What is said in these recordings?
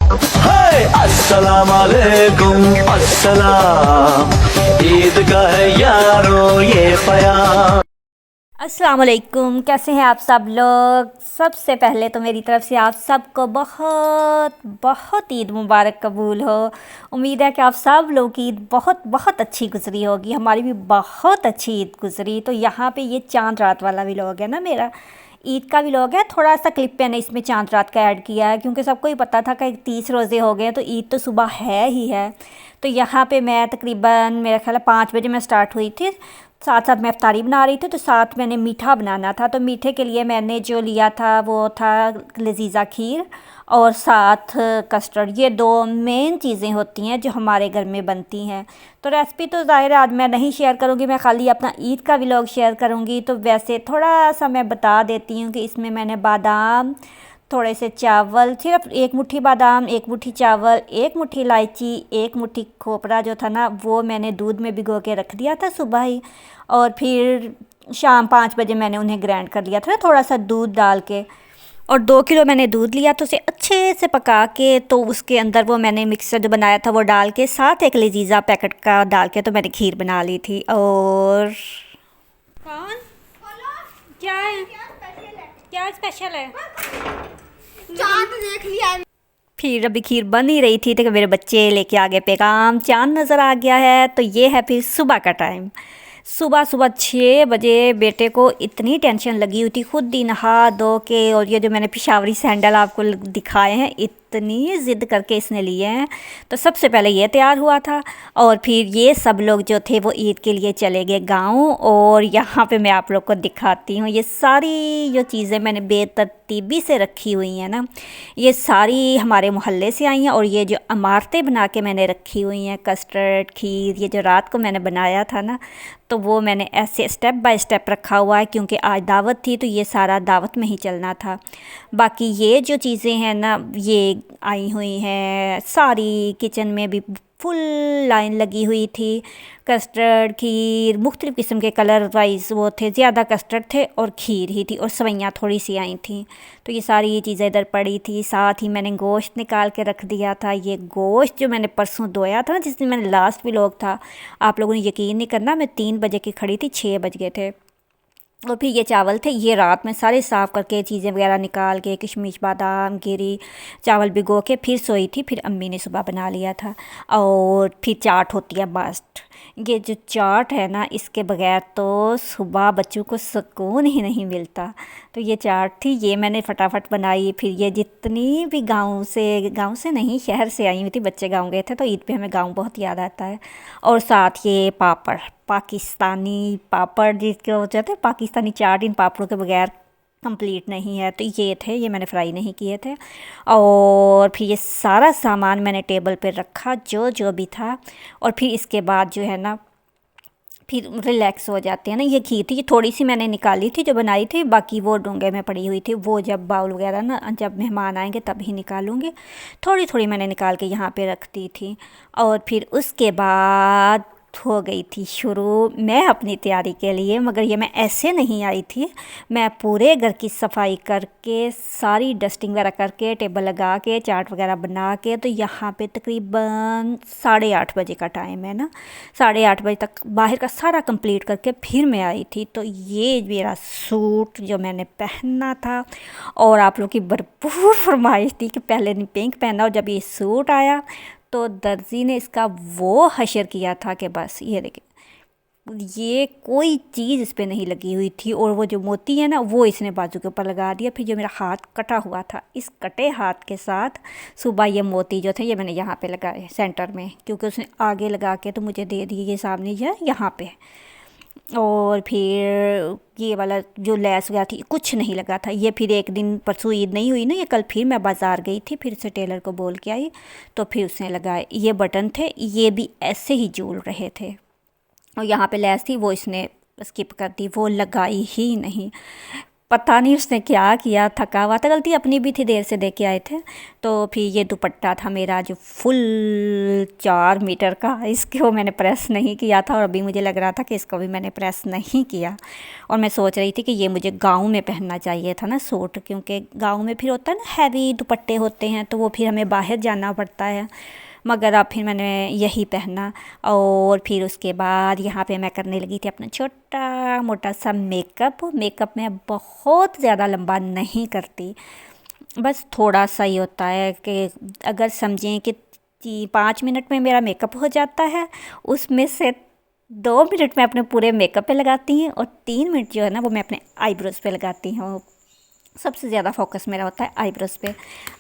हाय अस्सलाम वालेकुम अस्सलाम, ईद का है यारो ये प्यार। अस्सलाम वालेकुम। कैसे हैं आप सब लोग। सबसे पहले तो मेरी तरफ़ से आप सबको बहुत बहुत ईद मुबारक कबूल हो। उम्मीद है कि आप सब लोग की ईद बहुत बहुत अच्छी गुजरी होगी। हमारी भी बहुत अच्छी ईद गुजरी। तो यहाँ पे ये चांद रात वाला व्लॉग है ना, मेरा ईद का व्लॉग है। थोड़ा सा क्लिप मैंने इसमें चांद रात का ऐड किया है क्योंकि सबको ही पता था कि 30 रोज़े हो गए तो ईद तो सुबह है ही है। तो यहाँ पे मैं तकरीबन मेरा ख्याल है 5 बजे मैं स्टार्ट हुई थी। साथ साथ मैं इफ्तारी बना रही थी, तो साथ मैंने मीठा बनाना था। तो मीठे के लिए मैंने जो लिया था वो था लजीज़ा खीर और साथ कस्टर्ड। ये दो मेन चीज़ें होती हैं जो हमारे घर में बनती हैं। तो रेसिपी तो ज़ाहिर है आज मैं नहीं शेयर करूँगी, मैं खाली अपना ईद का व्लॉग शेयर करूँगी। तो वैसे थोड़ा सा मैं बता देती हूँ कि इसमें मैंने बादाम, थोड़े से चावल, सिर्फ एक मुट्ठी बादाम, एक मुट्ठी चावल, एक मुट्ठी इलायची, एक मुट्ठी खोपरा जो था ना वो मैंने दूध में भिगो के रख दिया था सुबह ही। और फिर शाम 5 बजे मैंने उन्हें ग्राइंड कर लिया था थोड़ा सा दूध डाल के। और 2 किलो मैंने दूध लिया तो उसे अच्छे से पका के तो उसके अंदर वो मैंने मिक्सर जो बनाया था वो डाल के साथ एक लजीज़ा पैकेट का डाल के तो मैंने खीर बना ली थी। और कौन क्या है, क्या स्पेशल है? चांद देख लिया है। फिर अभी खीर बन ही रही थी तो मेरे बच्चे लेके आ गए पैगाम, चांद नज़र आ गया है। तो ये है फिर सुबह का टाइम। सुबह सुबह 6 बजे बेटे को इतनी टेंशन लगी हुई थी, खुद ही नहा धो के। और ये जो मैंने पिशावरी सैंडल आपको दिखाए हैं इतनी ज़िद करके इसने लिए हैं। तो सबसे पहले ये तैयार हुआ था और फिर ये सब लोग जो थे वो ईद के लिए चले गए गाँव। और यहाँ पे मैं आप लोग को दिखाती हूँ ये सारी जो चीज़ें मैंने बेतरतीबी से रखी हुई हैं ना, ये सारी हमारे मोहल्ले से आई हैं। और ये जो इमारतें बना के मैंने रखी हुई हैं, कस्टर्ड खीर, ये जो रात को मैंने बनाया था ना, तो वो मैंने ऐसे स्टेप बाय स्टेप रखा हुआ है क्योंकि आज दावत थी तो ये सारा दावत में ही चलना था। बाकी ये जो चीज़ें हैं ना ये आई हुई हैं सारी, किचन में भी फुल लाइन लगी हुई थी। कस्टर्ड खीर मुख्तलिफ़ किस्म के कलर वाइज वो थे, ज़्यादा कस्टर्ड थे और खीर ही थी और सवैयाँ थोड़ी सी आई थी। तो ये सारी ये चीज़ें इधर पड़ी थी। साथ ही मैंने गोश्त निकाल के रख दिया था। ये गोश्त जो मैंने परसों धोया था ना, जिस दिन मैंने लास्ट व्लॉग था, आप लोगों ने यकीन नहीं करना, मैं 3 बजे की खड़ी थी, 6 बज गए थे। और फिर ये चावल थे, ये रात में सारे साफ़ करके चीज़ें वगैरह निकाल के किशमिश बादाम गिरी चावल भिगो के फिर सोई थी। फिर अम्मी ने सुबह बना लिया था। और फिर चाट होती है मस्त। ये जो चाट है ना इसके बगैर तो सुबह बच्चों को सुकून ही नहीं मिलता। तो ये चाट थी, ये मैंने फटाफट बनाई। फिर ये जितनी भी गांव से नहीं शहर से आई हुई थी, बच्चे गांव गए थे तो ईद पे हमें गांव बहुत याद आता है। और साथ ये पापड़, पाकिस्तानी पापड़ जिसके हो जाते हैं पाकिस्तानी चाट, इन पापड़ों के बगैर कंप्लीट नहीं है। तो ये थे, ये मैंने फ्राई नहीं किए थे। और फिर ये सारा सामान मैंने टेबल पे रखा जो जो भी था। और फिर इसके बाद जो है ना फिर रिलैक्स हो जाते हैं ना। ये खीर थी, ये थोड़ी सी मैंने निकाली थी जो बनाई थी, बाकी वो डोंगे में पड़ी हुई थी। वो जब बाउल वगैरह ना जब मेहमान आएंगे तब ही निकालूंगी। थोड़ी थोड़ी मैंने निकाल के यहाँ पे रख दी थी। और फिर उसके बाद हो गई थी शुरू मैं अपनी तैयारी के लिए। मगर ये मैं ऐसे नहीं आई थी, मैं पूरे घर की सफाई करके सारी डस्टिंग वगैरह करके टेबल लगा के चाट वगैरह बना के, तो यहाँ पे तकरीबन 8:30 बजे का टाइम है ना, 8:30 बजे तक बाहर का सारा कंप्लीट करके फिर मैं आई थी। तो ये मेरा सूट जो मैंने पहनना था, और आप लोग की भरपूर फरमाइश थी कि पहले नहीं पिंक पहना। और जब ये सूट आया तो दर्जी ने इसका वो हशर किया था कि बस ये देखिए, ये कोई चीज़ इस पे नहीं लगी हुई थी। और वो जो मोती है ना वो इसने बाजू के ऊपर लगा दिया। फिर जो मेरा हाथ कटा हुआ था, इस कटे हाथ के साथ सुबह ये मोती जो थे ये मैंने यहाँ पे लगाए सेंटर में, क्योंकि उसने आगे लगा के तो मुझे दे दिए ये सामने जो यहाँ पे। और फिर ये वाला जो लेस वगैरह थी कुछ नहीं लगा था। ये फिर एक दिन परसों ईद नहीं हुई ना, ये कल फिर मैं बाज़ार गई थी, फिर से टेलर को बोल के आई तो फिर उसने लगाए। ये बटन थे, ये भी ऐसे ही झूल रहे थे। और यहाँ पे लेस थी वो इसने स्किप कर दी, वो लगाई ही नहीं। पता नहीं उसने क्या किया, थका हुआ था, गलती अपनी भी थी, देर से दे के आए थे। तो फिर ये दुपट्टा था मेरा जो फुल 4 मीटर का, इसको मैंने प्रेस नहीं किया था और अभी मुझे लग रहा था कि इसको भी मैंने प्रेस नहीं किया। और मैं सोच रही थी कि ये मुझे गाँव में पहनना चाहिए था ना सूट, क्योंकि गाँव में फिर होता है ना हैवी दुपट्टे होते हैं, तो वो फिर हमें बाहर जाना पड़ता है। मगर अब फिर मैंने यही पहना। और फिर उसके बाद यहाँ पे मैं करने लगी थी अपना छोटा मोटा सा मेकअप मैं बहुत ज़्यादा लंबा नहीं करती, बस थोड़ा सा ही होता है कि अगर समझें कि 5 मिनट में मेरा मेकअप हो जाता है, उसमें से 2 मिनट मैं अपने पूरे मेकअप पे लगाती हूँ और 3 मिनट जो है ना वो मैं अपने आईब्रोज़ पे लगाती हूँ। सबसे ज़्यादा फोकस मेरा होता है आईब्रोज़ पे।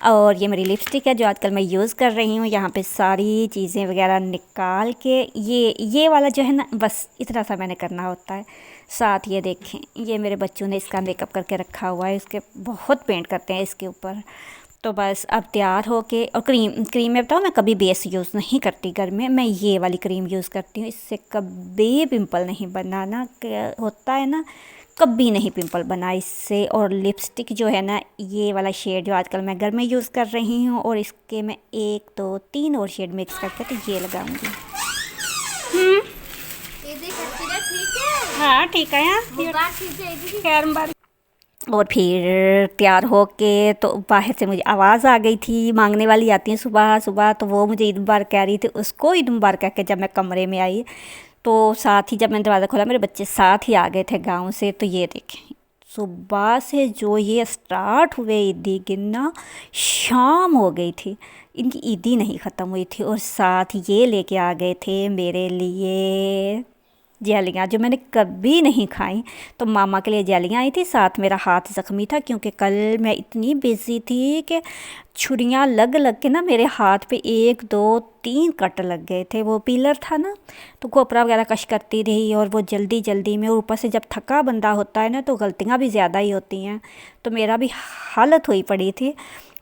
और ये मेरी लिपस्टिक है जो आजकल मैं यूज़ कर रही हूँ। यहाँ पे सारी चीज़ें वगैरह निकाल के ये वाला जो है ना, बस इतना सा मैंने करना होता है। साथ ये देखें, ये मेरे बच्चों ने इसका मेकअप करके रखा हुआ है, इसके बहुत पेंट करते हैं इसके ऊपर। तो बस अब तैयार हो के, और क्रीम में बताओ मैं कभी बेस यूज़ नहीं करती घर में, मैं ये वाली क्रीम यूज़ करती हूँ। इससे कभी पिंपल नहीं बनाना होता है ना, कभी नहीं पिंपल बना इससे। और लिपस्टिक जो है ना, ये वाला शेड जो आजकल मैं घर में यूज़ कर रही हूँ, और इसके मैं 1 2 3 और शेड मिक्स करके तो ये लगाऊंगी। ये देख ठीक है। हाँ ठीक है यार। वो बात ठीक है दीदी। और फिर तैयार हो के तो बाहर से मुझे आवाज़ आ गई थी, मांगने वाली आती है सुबह सुबह, तो वो मुझे ईद मुबारक कह रही थी, उसको ईद मुबारक कह के जब मैं कमरे में आई तो साथ ही जब मैंने दरवाज़ा खोला मेरे बच्चे साथ ही आ गए थे गांव से। तो ये देखें, सुबह से जो ये स्टार्ट हुए ईदी गिनना, शाम हो गई थी, इनकी ईदी नहीं ख़त्म हुई थी। और साथ ये लेके आ गए थे मेरे लिए जैलियाँ जो मैंने कभी नहीं खाई। तो मामा के लिए जैलियाँ आई थी, साथ मेरा हाथ ज़ख्मी था क्योंकि कल मैं इतनी बिज़ी थी कि छुरियाँ लग लग के ना मेरे हाथ पे 1 2 3 कट लग गए थे। वो पीलर था ना, तो खोपरा वगैरह कश करती रही, और वो जल्दी जल्दी में, ऊपर से जब थका बंदा होता है ना तो गलतियाँ भी ज़्यादा ही होती हैं। तो मेरा भी हालत हुई पड़ी थी,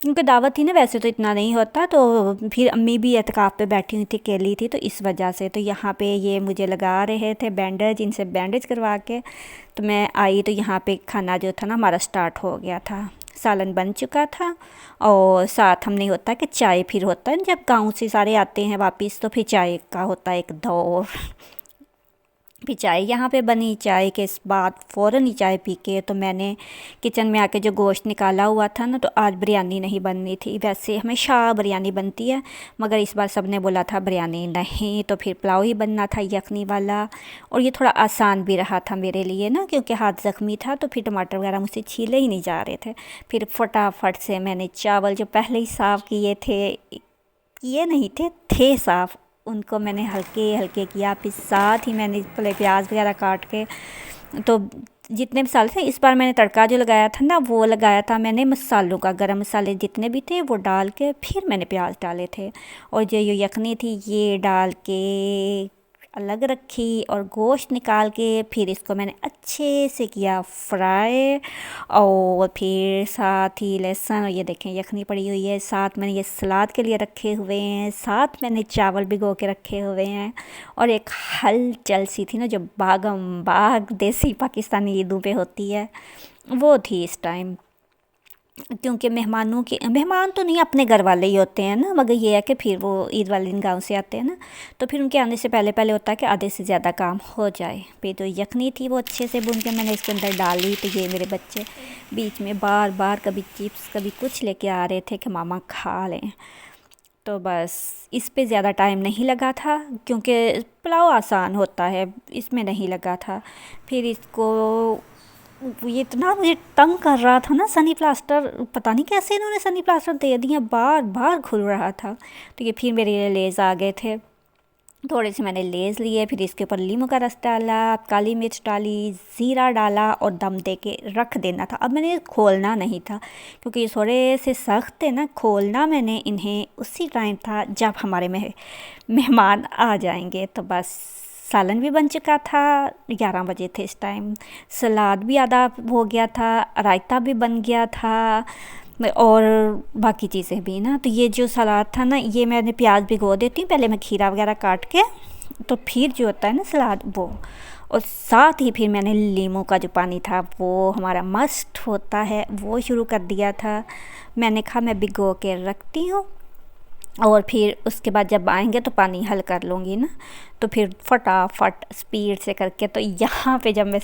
क्योंकि दावत थी ना, वैसे तो इतना नहीं होता। तो फिर अम्मी भी एतकाफ़ पे बैठी हुई थी, अकेली थी, तो इस वजह से तो यहाँ पे ये मुझे लगा रहे थे बैंडेज, इनसे बैंडेज करवा के तो मैं आई। तो यहाँ पे खाना जो था ना हमारा स्टार्ट हो गया था, सालन बन चुका था, और साथ हमने होता है कि चाय फिर होता है जब गांव से सारे आते हैं वापस, तो फिर चाय का होता है एक दौर। फिर चाय यहाँ पे बनी, चाय के बाद फ़ौरन ही चाय पी के तो मैंने किचन में आके जो गोश्त निकाला हुआ था ना, तो आज बिरयानी नहीं बननी थी। वैसे हमेशा बिरयानी बनती है, मगर इस बार सब ने बोला था बिरयानी नहीं, तो फिर पुलाव ही बनना था यखनी वाला। और ये थोड़ा आसान भी रहा था मेरे लिए ना, क्योंकि हाथ ज़ख्मी था, तो फिर टमाटर वगैरह मुझसे छीले ही नहीं जा रहे थे। फिर फटाफट से मैंने चावल जो पहले ही साफ़ किए थे, किए नहीं थे साफ़, उनको मैंने हल्के हल्के किया। फिर साथ ही मैंने पहले प्याज वगैरह काट के, तो जितने मसाले थे इस बार मैंने तड़का जो लगाया था ना, वो लगाया था मैंने मसालों का, गरम मसाले जितने भी थे वो डाल के फिर मैंने प्याज डाले थे। और जो ये यखनी थी ये डाल के अलग रखी, और गोश्त निकाल के फिर इसको मैंने अच्छे से किया फ्राई। और फिर साथ ही लहसुन, और ये देखें यखनी पड़ी हुई है, साथ मैंने ये सलाद के लिए रखे हुए हैं, साथ मैंने चावल भिगो के रखे हुए हैं। और एक हलचल सी थी ना जो बागम बाग देसी पाकिस्तानी ईदों पे होती है, वो थी इस टाइम। क्योंकि मेहमान तो नहीं, अपने घर वाले ही होते हैं ना, मगर ये है कि फिर वो ईद वाले दिन गांव से आते हैं ना, तो फिर उनके आने से पहले पहले होता है कि आधे से ज़्यादा काम हो जाए। फिर तो यखनी थी वो अच्छे से भून के मैंने इसके अंदर डाली। तो ये मेरे बच्चे बीच में बार बार कभी चिप्स कभी कुछ लेके आ रहे थे कि मामा खा लें। तो बस इस पे ज़्यादा टाइम नहीं लगा था, क्योंकि पुलाव आसान होता है, इसमें नहीं लगा था। फिर इसको ये इतना मुझे तंग कर रहा था ना सनी प्लास्टर, पता नहीं कैसे इन्होंने सनी प्लास्टर दे दिया, बार बार खुल रहा था। तो ये फिर मेरे लिए लेज़ आ गए थे, थोड़े से मैंने लेज़ लिए, फिर इसके ऊपर लीमू का रस डाला, काली मिर्च डाली, ज़ीरा डाला, और दम दे के रख देना था। अब मैंने खोलना नहीं था, क्योंकि ये थोड़े से सख्त है ना, खोलना मैंने इन्हें उसी टाइम था जब हमारे मेहमान आ जाएंगे। तो बस सालन भी बन चुका था, 11 बजे थे इस टाइम, सलाद भी आधा हो गया था, रायता भी बन गया था, और बाकी चीज़ें भी ना। तो ये जो सलाद था ना, ये मैंने प्याज भिगो देती हूँ पहले, मैं खीरा वगैरह काट के, तो फिर जो होता है ना सलाद वो, और साथ ही फिर मैंने लीमू का जो पानी था वो हमारा मस्ट होता है वो शुरू कर दिया था। मैंने कहा मैं भिगो के रखती हूँ और फिर उसके बाद जब आएंगे तो पानी हल कर लूँगी ना। तो फिर फटाफट स्पीड से करके, तो यहाँ पे जब मैं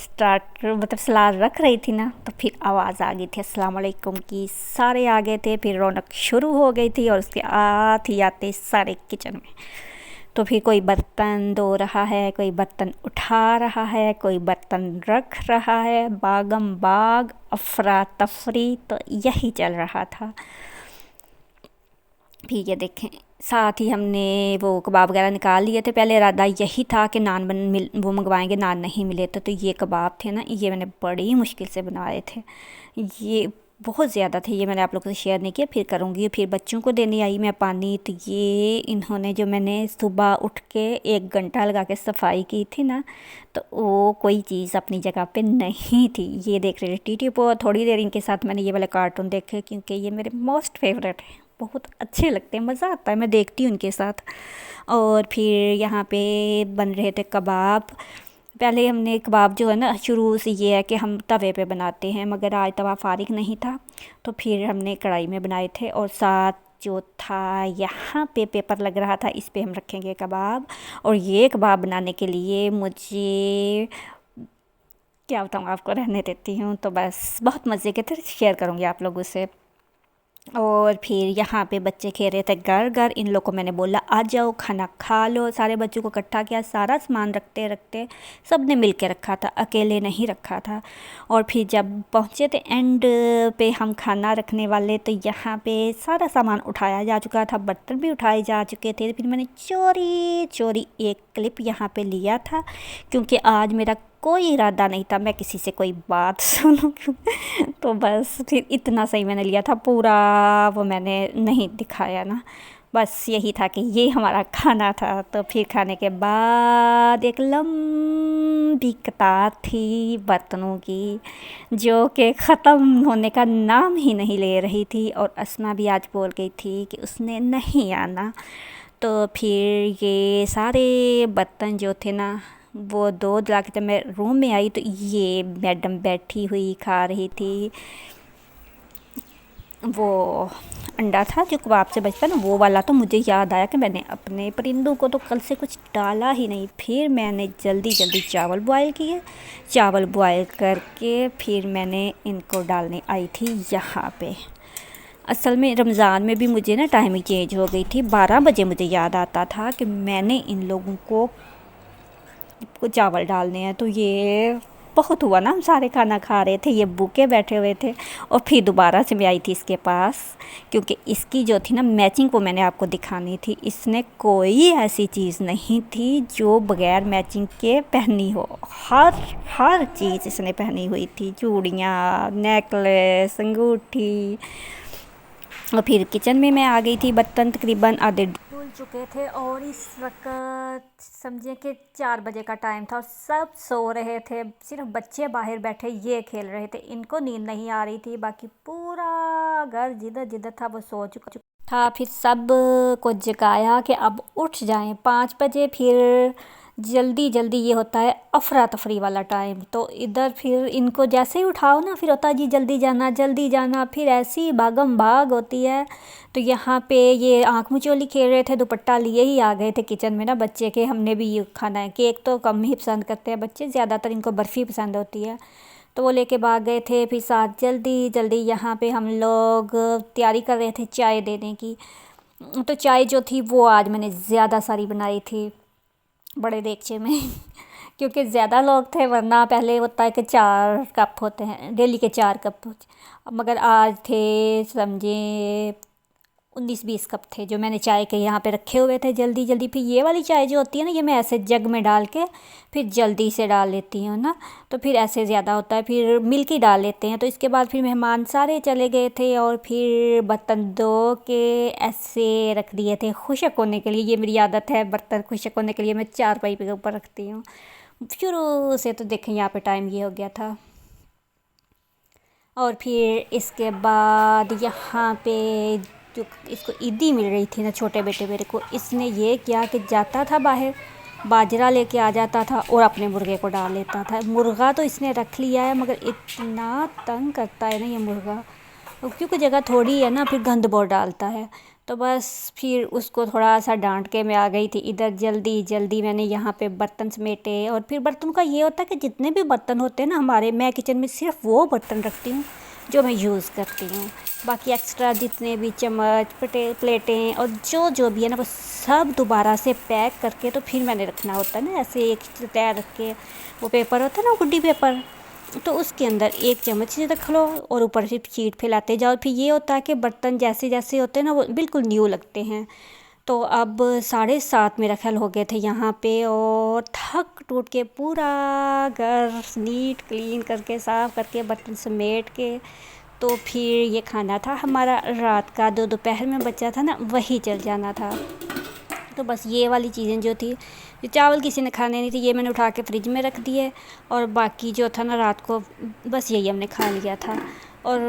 सलाद रख रही थी ना तो फिर आवाज़ आ गई थी अस्सलाम वालेकुम की। सारे आ गए थे, फिर रौनक शुरू हो गई थी और उसके आते सारे किचन में। तो फिर कोई बर्तन धो रहा है, कोई बर्तन उठा रहा है, कोई बर्तन रख रहा है, बागम बाग अफरा तफरी तो यही चल रहा था। फिर ये देखें, साथ ही हमने वो कबाब वगैरह निकाल लिए थे। पहले इरादा यही था कि वो मंगवाएंगे, नान नहीं मिले तो ये कबाब थे ना, ये मैंने बड़ी मुश्किल से बनाए थे। ये बहुत ज़्यादा थे, ये मैंने आप लोगों से शेयर नहीं किया, फिर करूँगी। फिर बच्चों को देने आई मैं पानी, तो ये इन्होंने जो मैंने सुबह उठ के 1 घंटा लगा के सफाई की थी ना, तो वो कोई चीज़ अपनी जगह पे नहीं थी। ये देख रहे थे टीटी पो। थोड़ी देर इनके साथ मैंने ये वाले कार्टून देखे क्योंकि ये मेरे मोस्ट फेवरेट हैं, बहुत अच्छे लगते हैं, मज़ा आता है, मैं देखती हूँ उनके साथ। और फिर यहाँ पे बन रहे थे कबाब। पहले हमने कबाब जो है ना, शुरू से ये है कि हम तवे पे बनाते हैं, मगर आज तवा फारिग नहीं था तो फिर हमने कढ़ाई में बनाए थे। और साथ जो था यहाँ पे पेपर लग रहा था, इस पे हम रखेंगे कबाब। और ये कबाब बनाने के लिए मुझे क्या बताऊँ आपको, रहने देती हूँ। तो बस बहुत मज़े के थे, शेयर करूँगी आप लोगों से। और फिर यहाँ पे बच्चे खेल रहे थे घर घर। इन लोग को मैंने बोला आ जाओ खाना खा लो। सारे बच्चों को इकट्ठा किया, सारा सामान रखते रखते सब ने मिल के रखा था, अकेले नहीं रखा था। और फिर जब पहुँचे थे एंड पे हम खाना रखने वाले, तो यहाँ पे सारा सामान उठाया जा चुका था, बर्तन भी उठाए जा चुके थे। फिर मैंने चोरी चोरी एक क्लिप यहाँ पे लिया था क्योंकि आज मेरा कोई इरादा नहीं था मैं किसी से कोई बात सुनूं। तो बस फिर इतना सही मैंने लिया था, पूरा वो मैंने नहीं दिखाया ना। बस यही था कि ये हमारा खाना था। तो फिर खाने के बाद एक लंबी कतार थी बर्तनों की जो कि ख़त्म होने का नाम ही नहीं ले रही थी। और अस्मा भी आज बोल गई थी कि उसने नहीं आना। तो फिर ये सारे बर्तन जो थे ना, वो दो दिला के जब मैं रूम में आई तो ये मैडम बैठी हुई खा रही थी वो अंडा था जो कबाब से बचता ना, वो वाला। तो मुझे याद आया कि मैंने अपने परिंदों को तो कल से कुछ डाला ही नहीं। फिर मैंने जल्दी जल्दी चावल बॉयल किए, चावल बॉयल करके फिर मैंने इनको डालने आई थी यहाँ पे। असल में रमज़ान में भी मुझे ना टाइमिंग चेंज हो गई थी। 12 बजे मुझे याद आता था कि मैंने इन लोगों को चावल डालने हैं। तो ये बहुत हुआ ना, हम सारे खाना खा रहे थे, ये भूखे बैठे हुए थे। और फिर दोबारा से मैं आई थी इसके पास क्योंकि इसकी जो थी ना मैचिंग, वो मैंने आपको दिखानी थी। इसने कोई ऐसी चीज़ नहीं थी जो बग़ैर मैचिंग के पहनी हो, हर चीज़ इसने पहनी हुई थी, चूड़ियाँ, नेकलेस, अंगूठी। और फिर किचन में मैं आ गई थी। बर्तन तकरीबन आधे धुल चुके थे और इस वक्त समझे कि 4 बजे का टाइम था और सब सो रहे थे। सिर्फ बच्चे बाहर बैठे ये खेल रहे थे, इनको नींद नहीं आ रही थी। बाकी पूरा घर जिधर जिधर था वो सो चुका था। फिर सब को जगाया कि अब उठ जाएं 5 बजे। फिर जल्दी जल्दी ये होता है अफरा तफरी वाला टाइम। तो इधर फिर इनको जैसे ही उठाओ ना, फिर होता है जी जल्दी जाना जल्दी जाना, फिर ऐसी भागम भाग होती है। तो यहाँ पे ये आँख मिचोली खेल रहे थे, दुपट्टा लिए ही आ गए थे किचन में ना बच्चे के। हमने भी ये खाना है, केक तो कम ही पसंद करते हैं बच्चे, ज़्यादातर इनको बर्फ़ी पसंद होती है। तो वो लेके भाग गए थे। फिर साथ जल्दी जल्दी यहाँ पे हम लोग तैयारी कर रहे थे चाय देने की। तो चाय जो थी वो आज मैंने ज़्यादा सारी बनाई थी बड़े देगचे में क्योंकि ज़्यादा लोग थे, वरना पहले होता है कि 4 कप होते हैं, डेली के 4 कप। मगर आज थे समझे 19-20 कप थे जो मैंने चाय के यहाँ पे रखे हुए थे जल्दी जल्दी। फिर ये वाली चाय जो होती है ना, ये मैं ऐसे जग में डाल के फिर जल्दी से डाल लेती हूँ ना, तो फिर ऐसे ज़्यादा होता है। फिर मिल्क ही डाल लेते हैं। तो इसके बाद फिर मेहमान सारे चले गए थे और फिर बर्तन धो के ऐसे रख दिए थे खुशक होने के लिए। ये मेरी आदत है, बर्तन खुशक होने के लिए मैं चारपाई के ऊपर रखती हूँ शुरू से। तो देखें यहाँ पे टाइम ये हो गया था। और फिर इसके बाद यहाँ पे जो इसको ईदी मिल रही थी ना, छोटे बेटे मेरे को, इसने ये किया कि जाता था बाहर बाजरा लेके आ जाता था और अपने मुर्गे को डाल लेता था। मुर्गा तो इसने रख लिया है, मगर इतना तंग करता है ना ये मुर्गा, क्योंकि जगह थोड़ी है ना, फिर गंद बहुत डालता है। तो बस फिर उसको थोड़ा सा डांट के मैं आ गई थी इधर। जल्दी जल्दी मैंने यहाँ पे बर्तन समेटे। और फिर बर्तन का ये होता है कि जितने भी बर्तन होते हैं ना हमारे, मैं किचन में सिर्फ वो बर्तन रखती हूँ जो मैं यूज़ करती हूँ। बाकी एक्स्ट्रा जितने भी चम्मच प्लेटें और जो भी है ना, वो सब दोबारा से पैक करके तो फिर मैंने रखना होता है ना, ऐसे एक तैयार रख के। वो पेपर होता है ना, गुड्डी पेपर, तो उसके अंदर एक चम्मच से रख लो और ऊपर से शीट फैलाते जाओ। फिर ये होता है कि बर्तन जैसे जैसे होते हैं ना, वो बिल्कुल न्यू लगते हैं। तो अब 7:30 मेरा ख्याल हो गए थे यहाँ पे, और थक टूट के पूरा घर नीट क्लीन करके साफ़ करके बर्तन समेट के, तो फिर ये खाना था हमारा रात का, दोपहर में बचा था ना, वही चल जाना था। तो बस ये वाली चीज़ें जो थी, चावल किसी ने खाने नहीं थे, ये मैंने उठा के फ्रिज में रख दिए। और बाकी जो था ना रात को, बस यही हमने खा लिया था। और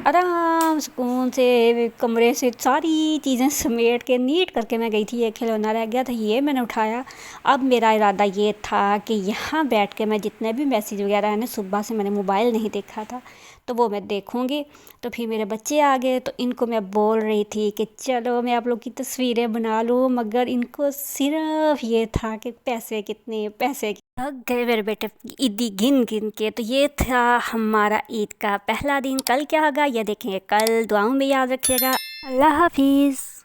आराम सुकून से कमरे से सारी चीज़ें समेट के नीट करके मैं गई थी। ये खिलौना रह गया था, ये मैंने उठाया। अब मेरा इरादा ये था कि यहाँ बैठ के मैं जितने भी मैसेज वगैरह है ना, सुबह से मैंने मोबाइल नहीं देखा था, तो वो मैं देखूँगी। तो फिर मेरे बच्चे आ गए, तो इनको मैं बोल रही थी कि चलो मैं आप लोग की तस्वीरें बना लूँ, मगर इनको सिर्फ ये था कि पैसे कितने, पैसे थक गए मेरे बेटे ईदी गिन गिन के। तो ये था हमारा ईद का पहला दिन। कल क्या होगा ये देखेंगे कल। दुआओं में याद रखिएगा। अल्लाह हाफिज़।